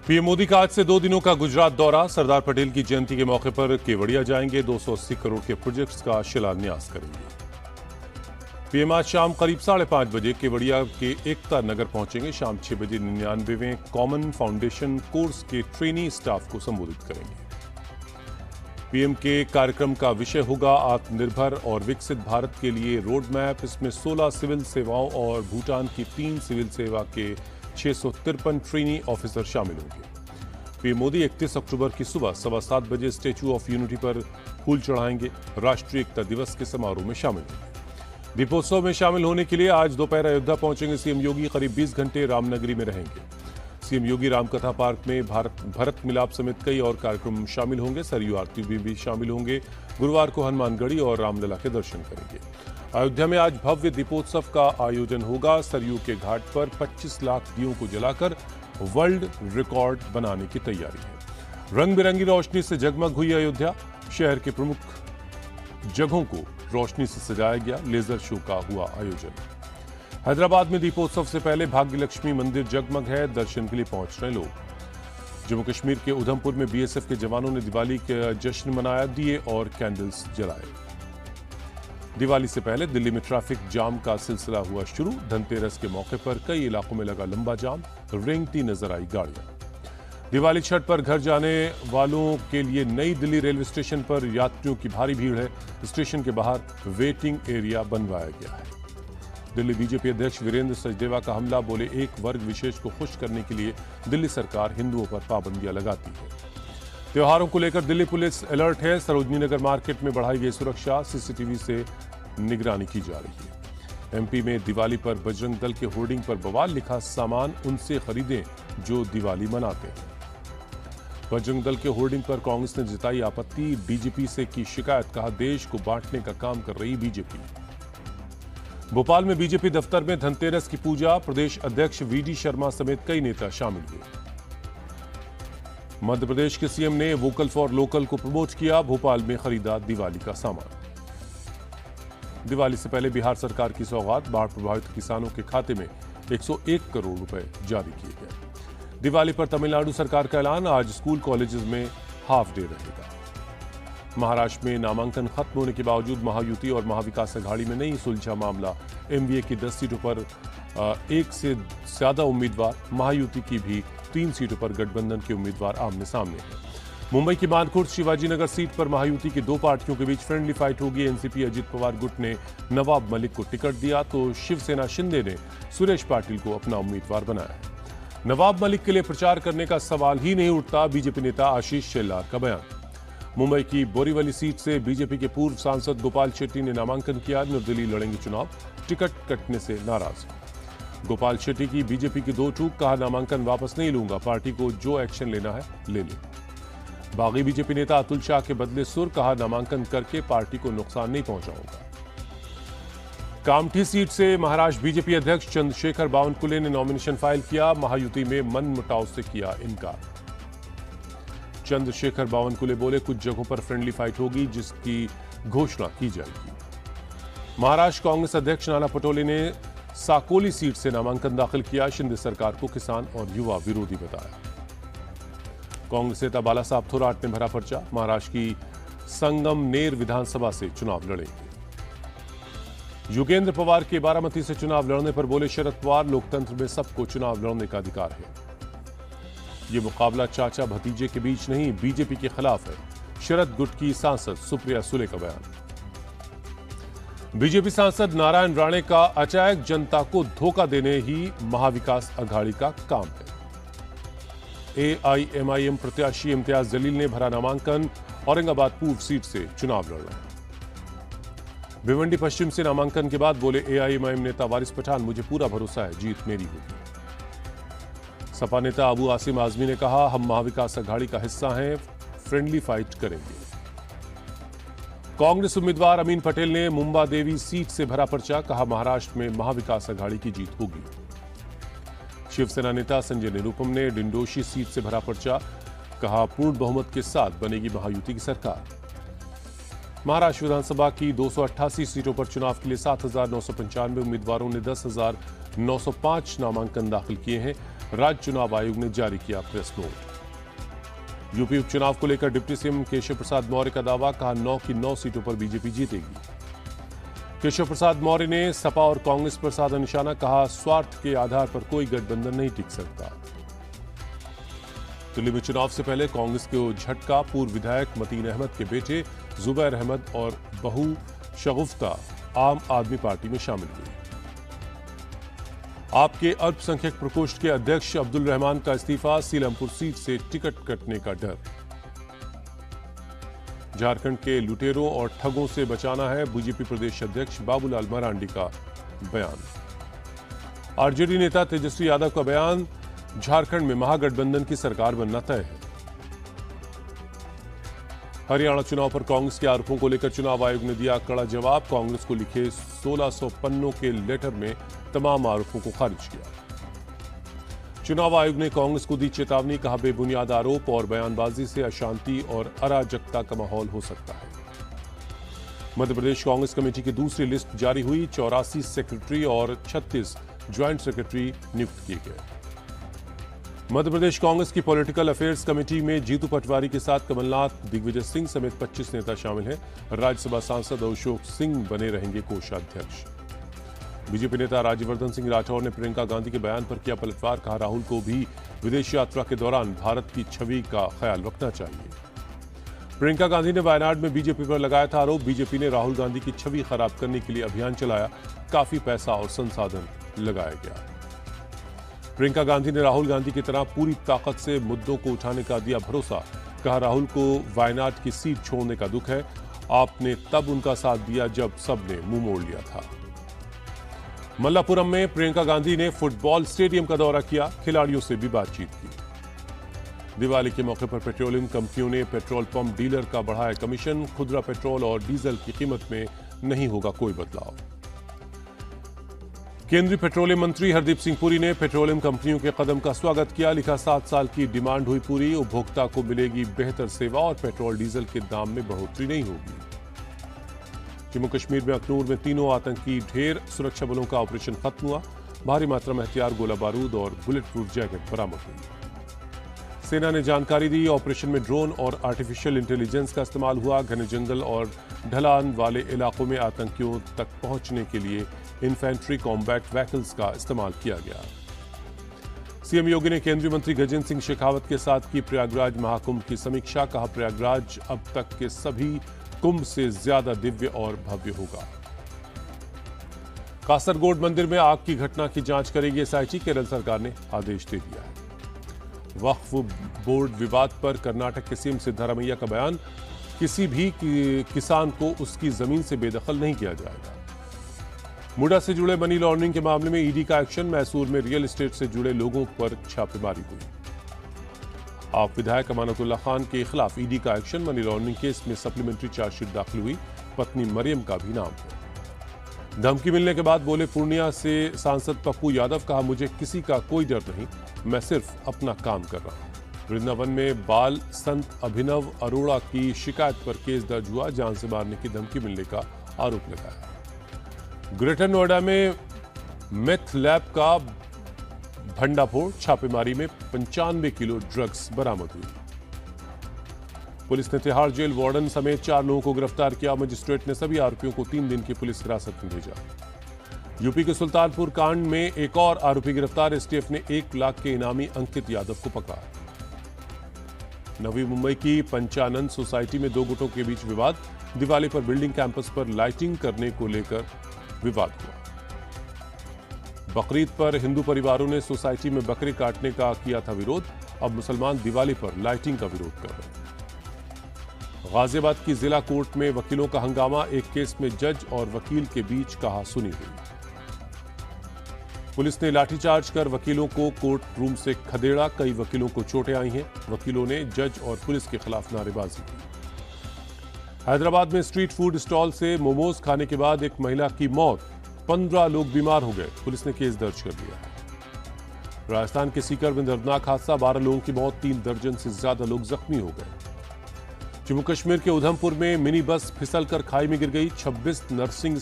PM Modi का आज से 2 दिनों का गुजरात दौरा। सरदार पटेल की जयंती के मौके पर केवड़िया जाएंगे। 280 करोड़ के प्रोजेक्ट्स का शिलान्यास करेंगे। पीएम आज शाम करीब 5:30 बजे केवड़िया के एकता नगर पहुंचेंगे। शाम 6 बजे 99वें कॉमन फाउंडेशन कोर्स के ट्रेनी स्टाफ को संबोधित करेंगे। पीएम के कार्यक्रम का विषय होगा आत्मनिर्भर और विकसित भारत के लिए रोड मैप। इसमें 16 सिविल सेवाओं और भूटान की 3 सिविल सेवा के 653 ट्रेनी ऑफिसर शामिल होंगे। पीएम मोदी 31 अक्टूबर की सुबह 7:15 बजे स्टैच्यू ऑफ यूनिटी पर फूल चढ़ाएंगे। राष्ट्रीय एकता दिवस के समारोह में शामिल होंगे। दीपोत्सव में शामिल होने के लिए आज दोपहर अयोध्या पहुंचेंगे सीएम योगी। करीब 20 घंटे रामनगरी में रहेंगे। सीएम योगी रामकथा पार्क में भरत मिलाप समेत कई और कार्यक्रम शामिल होंगे। सरयू आरती में भी शामिल होंगे। गुरुवार को हनुमानगढ़ी और रामलला के दर्शन करेंगे। अयोध्या में आज भव्य दीपोत्सव का आयोजन होगा। सरयू के घाट पर 25 लाख दियों को जलाकर वर्ल्ड रिकॉर्ड बनाने की तैयारी है। रंग बिरंगी रोशनी से जगमग हुई अयोध्या। शहर के प्रमुख जगहों को रोशनी से सजाया गया। लेजर शो का हुआ आयोजन। हैदराबाद में दीपोत्सव से पहले भाग्य लक्ष्मी मंदिर जगमग है। दर्शन के लिए पहुंच रहे लोग। जम्मू कश्मीर के उधमपुर में बीएसएफ के जवानों ने दिवाली का जश्न मनाया। दिए और कैंडल्स जलाए। दिवाली से पहले दिल्ली में ट्रैफिक जाम का सिलसिला हुआ शुरू। धनतेरस के मौके पर कई इलाकों में लगा लंबा जाम। रेंगती नजर आई गाड़ियां। दिवाली छठ पर घर जाने वालों के लिए नई दिल्ली रेलवे स्टेशन पर यात्रियों की भारी भीड़ है। स्टेशन के बाहर वेटिंग एरिया बनवाया गया है। दिल्ली बीजेपी अध्यक्ष वीरेंद्र सचदेवा का हमला। बोले एक वर्ग विशेष को खुश करने के लिए दिल्ली सरकार हिंदुओं पर पाबंदियां लगाती है। त्योहारों को लेकर दिल्ली पुलिस अलर्ट है। सरोजनी नगर मार्केट में बढ़ाई गई सुरक्षा। सीसीटीवी से निगरानी की जा रही है। एमपी में दिवाली पर बजरंग दल के होर्डिंग पर बवाल। लिखा सामान उनसे खरीदें जो दिवाली मनाते हैं। बजरंग दल के होर्डिंग पर कांग्रेस ने जताई आपत्ति। डीजीपी से की शिकायत। कहा देश को बांटने का काम कर रही बीजेपी। भोपाल में बीजेपी दफ्तर में धनतेरस की पूजा। प्रदेश अध्यक्ष वीडी शर्मा समेत कई नेता शामिल हुए। मध्य प्रदेश के सीएम ने वोकल फॉर लोकल को प्रमोट किया। भोपाल में खरीदा दिवाली का सामान। दिवाली से पहले बिहार सरकार की सौगात। बाढ़ प्रभावित किसानों के खाते में 101 करोड़ रुपए जारी किए गए। दिवाली पर तमिलनाडु सरकार का ऐलान। आज स्कूल कॉलेजेस में हाफ डे रहेगा। महाराष्ट्र में नामांकन खत्म होने के बावजूद महायुति और महाविकास अघाड़ी में नहीं सुलझा मामला। एमवीए की 10 सीटों पर एक से ज्यादा उम्मीदवार। महायुति की भी 3 सीटों पर गठबंधन के उम्मीदवार आमने सामने हैं। मुंबई की मानखुर्द शिवाजीनगर सीट पर महायुति की 2 पार्टियों के बीच फ्रेंडली फाइट होगी। एनसीपी अजित पवार गुट ने नवाब मलिक को टिकट दिया तो शिवसेना शिंदे ने सुरेश पाटिल को अपना उम्मीदवार बनाया। नवाब मलिक के लिए प्रचार करने का सवाल ही नहीं उठता। बीजेपी नेता आशीष शेलार का बयान। मुंबई की बोरीवली सीट से बीजेपी के पूर्व सांसद गोपाल शेट्टी ने नामांकन किया। निर्दलीय लड़ेंगे चुनाव। टिकट कटने से नाराज। गोपाल शेट्टी की बीजेपी की 2 टूक। कहा नामांकन वापस नहीं लूंगा। पार्टी को जो एक्शन लेना है ले ले। बागी बीजेपी नेता अतुल शाह के बदले सुर। कहा नामांकन करके पार्टी को नुकसान नहीं पहुंचाऊंगा। कामठी सीट से महाराष्ट्र बीजेपी अध्यक्ष चंद्रशेखर बावनकुले ने नॉमिनेशन फाइल किया। महायुति में मनमुटाव से किया इनकार। चंद्रशेखर बावनकुले बोले कुछ जगहों पर फ्रेंडली फाइट होगी जिसकी घोषणा की जाएगी। महाराष्ट्र कांग्रेस अध्यक्ष नाना पटोले ने साकोली सीट से नामांकन दाखिल किया। शिंदे सरकार को किसान और युवा विरोधी बताया। कांग्रेस नेता बाला साहब थोराट ने भरा पर्चा। महाराष्ट्र की संगमनेर विधानसभा से चुनाव लड़ेंगे। योगेंद्र पवार के बारामती से चुनाव लड़ने पर बोले शरद पवार लोकतंत्र में सबको चुनाव लड़ने का अधिकार है। यह मुकाबला चाचा भतीजे के बीच नहीं बीजेपी के खिलाफ है। शरद गुट की सांसद सुप्रिया सुले का बयान। बीजेपी सांसद नारायण राणे का अचायक जनता को धोखा देने ही महाविकास अघाड़ी का काम है। एआईएमआईएम प्रत्याशी इम्तियाज जलील ने भरा नामांकन। औरंगाबाद पूर्व सीट से चुनाव लड़ रहे हैं। भिवंडी पश्चिम से नामांकन के बाद बोले एआईएमआईएम नेता वारिस पठान मुझे पूरा भरोसा है जीत मेरी होगी। सपा नेता अबू आसिम आजमी ने कहा हम महाविकास अघाड़ी का हिस्सा हैं। फ्रेंडली फाइट करेंगे। कांग्रेस उम्मीदवार अमीन पटेल ने मुंबा देवी सीट से भरा पर्चा। कहा महाराष्ट्र में महाविकास अघाड़ी की जीत होगी। शिवसेना नेता संजय निरुपम ने डिंडोशी सीट से भरा पर्चा। कहा पूर्ण बहुमत के साथ बनेगी महायुति की सरकार। महाराष्ट्र विधानसभा की 288 सीटों पर चुनाव के लिए 7,995 उम्मीदवारों ने 10,905 नामांकन दाखिल किए हैं। राज्य चुनाव आयोग ने जारी किया प्रेस नोट। यूपी उपचुनाव को लेकर डिप्टी सीएम केशव प्रसाद मौर्य का दावा, कहा 9 की 9 सीटों पर बीजेपी जीतेगी। केशव प्रसाद मौर्य ने सपा और कांग्रेस पर साधा निशाना, कहा स्वार्थ के आधार पर कोई गठबंधन नहीं टिक सकता। दिल्ली में चुनाव से पहले कांग्रेस को झटका, पूर्व विधायक मतीन अहमद के बेटे जुबैर अहमद और बहू शगुफ्ता आम आदमी पार्टी में शामिल हुए। आपके अल्पसंख्यक प्रकोष्ठ के अध्यक्ष अब्दुल रहमान का इस्तीफा, सीलमपुर सीट से टिकट कटने का डर। झारखंड के लुटेरों और ठगों से बचाना है, बीजेपी प्रदेश अध्यक्ष बाबूलाल मरांडी का बयान। आरजेडी नेता तेजस्वी यादव का बयान, झारखंड में महागठबंधन की सरकार बनना तय है। हरियाणा चुनाव पर कांग्रेस के आरोपों को लेकर चुनाव आयोग ने दिया कड़ा जवाब, कांग्रेस को लिखे 1600 पन्नों के लेटर में तमाम आरोपों को खारिज किया। चुनाव आयोग ने कांग्रेस को दी चेतावनी, कहा बेबुनियाद आरोप और बयानबाजी से अशांति और अराजकता का माहौल हो सकता है। मध्य प्रदेश कांग्रेस कमेटी की दूसरी लिस्ट जारी हुई, 84 सेक्रेटरी और 36 ज्वाइंट सेक्रेटरी नियुक्त किए गए। मध्य प्रदेश कांग्रेस की पॉलिटिकल अफेयर्स कमेटी में जीतू पटवारी के साथ कमलनाथ, दिग्विजय सिंह समेत 25 नेता शामिल हैं। राज्यसभा सांसद अशोक सिंह बने रहेंगे कोषाध्यक्ष। बीजेपी नेता राज्यवर्धन सिंह राठौर ने प्रियंका गांधी के बयान पर किया पलटवार, कहा राहुल को भी विदेश यात्रा के दौरान भारत की छवि का ख्याल रखना चाहिए। प्रियंका गांधी ने वायनाड में बीजेपी पर लगाया था आरोप, बीजेपी ने राहुल गांधी की छवि खराब करने के लिए अभियान चलाया, काफी पैसा और संसाधन लगाया गया। प्रियंका गांधी ने राहुल गांधी की तरह पूरी ताकत से मुद्दों को उठाने का दिया भरोसा, कहा राहुल को वायनाड की सीट छोड़ने का दुख है, आपने तब उनका साथ दिया जब सबने मुंह मोड़ लिया था। मल्लापुरम में प्रियंका गांधी ने फुटबॉल स्टेडियम का दौरा किया, खिलाड़ियों से भी बातचीत की। दिवाली के मौके पर पेट्रोलियम कंपनियों ने पेट्रोल पंप डीलर का बढ़ाया कमीशन, खुदरा पेट्रोल और डीजल की कीमत में नहीं होगा कोई बदलाव। केंद्रीय पेट्रोलियम मंत्री हरदीप सिंह पुरी ने पेट्रोलियम कंपनियों के कदम का स्वागत किया, लिखा 7 साल की डिमांड हुई पूरी, उपभोक्ता को मिलेगी बेहतर सेवा और पेट्रोल डीजल के दाम में बढ़ोतरी नहीं होगी। जम्मू कश्मीर में अखनूर में तीनों आतंकी ढेर, सुरक्षा बलों का ऑपरेशन खत्म हुआ, भारी मात्रा में हथियार, गोला बारूद और बुलेट प्रूफ जैकेट बरामद हुई। सेना ने जानकारी दी, ऑपरेशन में ड्रोन और आर्टिफिशियल इंटेलिजेंस का इस्तेमाल हुआ, घने जंगल और ढलान वाले इलाकों में आतंकियों तक पहुंचने के लिए इन्फेंट्री कॉम्बैट व्हीकल्स का इस्तेमाल किया गया। सीएम योगी ने केंद्रीय मंत्री गजेंद्र सिंह शेखावत के साथ की प्रयागराज महाकुंभ की समीक्षा, कहा प्रयागराज अब तक के सभी कुंभ से ज्यादा दिव्य और भव्य होगा। कासरगोड मंदिर में आग की घटना की जांच करेगी एसआईटी, केरल सरकार ने आदेश दे दिया है। वक्फ बोर्ड विवाद पर कर्नाटक के सीएम सिद्धारमैया का बयान, किसी भी किसान को उसकी जमीन से बेदखल नहीं किया जाएगा। मुडा से जुड़े मनी लॉन्ड्रिंग के मामले में ईडी का एक्शन, मैसूर में रियल एस्टेट से जुड़े लोगों पर छापेमारी हुई। आप विधायक अमानतुल्लाह खान के खिलाफ ईडी का एक्शन, मनी लॉन्ड्रिंग केस में सप्लीमेंट्री चार्जशीट दाखिल हुई, पत्नी मरियम का भी नाम है। धमकी मिलने के बाद बोले पूर्णिया से सांसद पप्पू यादव, कहा मुझे किसी का कोई डर नहीं, मैं सिर्फ अपना काम कर रहा हूं। वृंदावन में बाल संत अभिनव अरोड़ा की शिकायत पर केस दर्ज हुआ, जान से मारने की धमकी मिलने का आरोप लगाया। ग्रेटर नोएडा में मेथ लैब का भंडाफोड़, छापेमारी में 95 किलो ड्रग्स बरामद हुई। पुलिस ने तिहाड़ जेल वार्डन समेत 4 लोगों को गिरफ्तार किया, मजिस्ट्रेट ने सभी आरोपियों को 3 दिन की पुलिस हिरासत में भेजा। यूपी के सुल्तानपुर कांड में एक और आरोपी गिरफ्तार, एसटीएफ ने 1 लाख के इनामी अंकित यादव को पकड़ा। नवी मुंबई की पंचानंद सोसाइटी में 2 गुटों के बीच विवाद, दिवाली पर बिल्डिंग कैंपस पर लाइटिंग करने को लेकर विवाद हुआ। बकरीद पर हिंदू परिवारों ने सोसाइटी में बकरी काटने का किया था विरोध, अब मुसलमान दिवाली पर लाइटिंग का विरोध कर रहे हैं। गाजियाबाद की जिला कोर्ट में वकीलों का हंगामा, एक केस में जज और वकील के बीच कहासुनी हुई। पुलिस ने लाठीचार्ज कर वकीलों को कोर्ट रूम से खदेड़ा, कई वकीलों को चोटें आई हैं, वकीलों ने जज और पुलिस के खिलाफ नारेबाजी की। हैदराबाद में स्ट्रीट फूड स्टॉल से मोमोज खाने के बाद एक महिला की मौत, 15 लोग बीमार हो गए, पुलिस ने केस दर्ज कर लिया है। राजस्थान के सीकर में दर्दनाक हादसा, 12 लोगों की मौत, 3 दर्जन से ज्यादा लोग जख्मी हो गए। जम्मू कश्मीर के उधमपुर में मिनी बस फिसलकर खाई में गिर गई, 26 नर्सिंग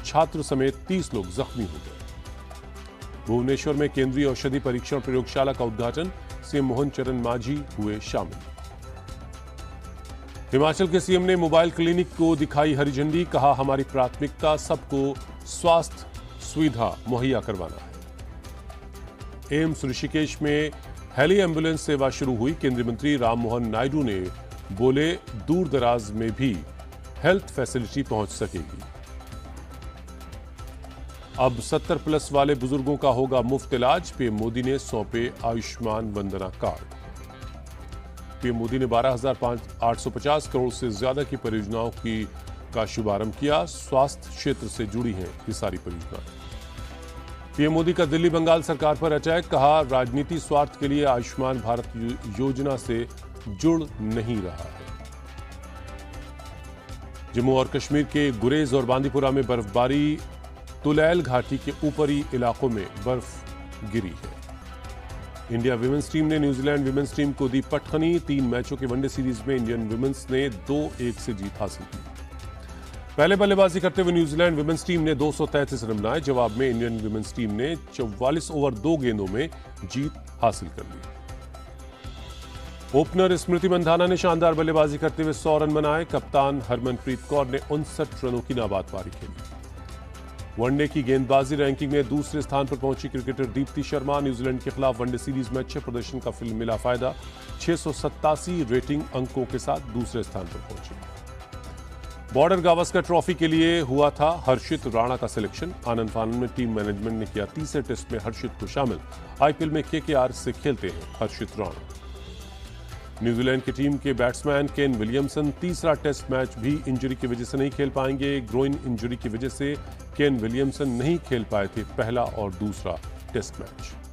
छात्र समेत 30 लोग जख्मी हो गए। भुवनेश्वर में केंद्रीय औषधि परीक्षण प्रयोगशाला का उद्घाटन, सीएम मोहन चरण मांझी हुए शामिल। हिमाचल के सीएम ने मोबाइल क्लिनिक को दिखाई हरी झंडी, कहा हमारी प्राथमिकता सबको स्वास्थ्य सुविधा मुहैया करवाना है। एम्स ऋषिकेश में हेली एम्बुलेंस सेवा शुरू हुई, केंद्रीय मंत्री राममोहन नायडू ने बोले दूर दराज में भी हेल्थ फैसिलिटी पहुंच सकेगी। अब 70 प्लस वाले बुजुर्गों का होगा मुफ्त इलाज, पीएम मोदी ने सौंपे आयुष्मान वंदना कार्ड। पीएम मोदी ने 12,850 करोड़ से ज्यादा की परियोजनाओं का शुभारंभ किया। स्वास्थ्य क्षेत्र से जुड़ी हैं ये सारी परियोजनाएं। पीएम मोदी का दिल्ली बंगाल सरकार पर अटैक, कहा राजनीति स्वार्थ के लिए आयुष्मान भारत योजना से जुड़ नहीं रहा है। जम्मू और कश्मीर के गुरेज और बांदीपुरा में बर्फबारी, तुलैल घाटी के ऊपरी इलाकों में बर्फ गिरी है। इंडिया विमेंस टीम ने न्यूजीलैंड विमेंस टीम को दी पटखनी, 3 मैचों के वनडे सीरीज में इंडियन विमेंस ने 2-1 से जीत हासिल की। पहले बल्लेबाजी करते हुए न्यूजीलैंड विमेंस टीम ने 233 रन बनाए, जवाब में इंडियन विमेंस टीम ने 44 ओवर 2 गेंदों में जीत हासिल कर ली। ओपनर स्मृति मंधाना ने शानदार बल्लेबाजी करते हुए 100 रन बनाए, कप्तान हरमनप्रीत कौर ने 59 रनों की नाबाद पारी खेली। वनडे की गेंदबाजी रैंकिंग में दूसरे स्थान पर पहुंची क्रिकेटर दीप्ति शर्मा, न्यूजीलैंड के खिलाफ वनडे सीरीज में अच्छे प्रदर्शन का मिला फायदा, 687 रेटिंग अंकों के साथ दूसरे स्थान पर पहुंची। बॉर्डर गावस्कर ट्रॉफी के लिए हुआ था हर्षित राणा का सिलेक्शन, आनंद फानन में टीम मैनेजमेंट ने किया तीसरे टेस्ट में हर्षित को शामिल। आईपीएल में केकेआर से खेलते हैं हर्षित राणा। न्यूजीलैंड की टीम के बैट्समैन केन विलियमसन तीसरा टेस्ट मैच भी इंजरी की वजह से नहीं खेल पाएंगे। ग्रोइन इंजरी की वजह से केन विलियमसन नहीं खेल पाए थे पहला और दूसरा टेस्ट मैच।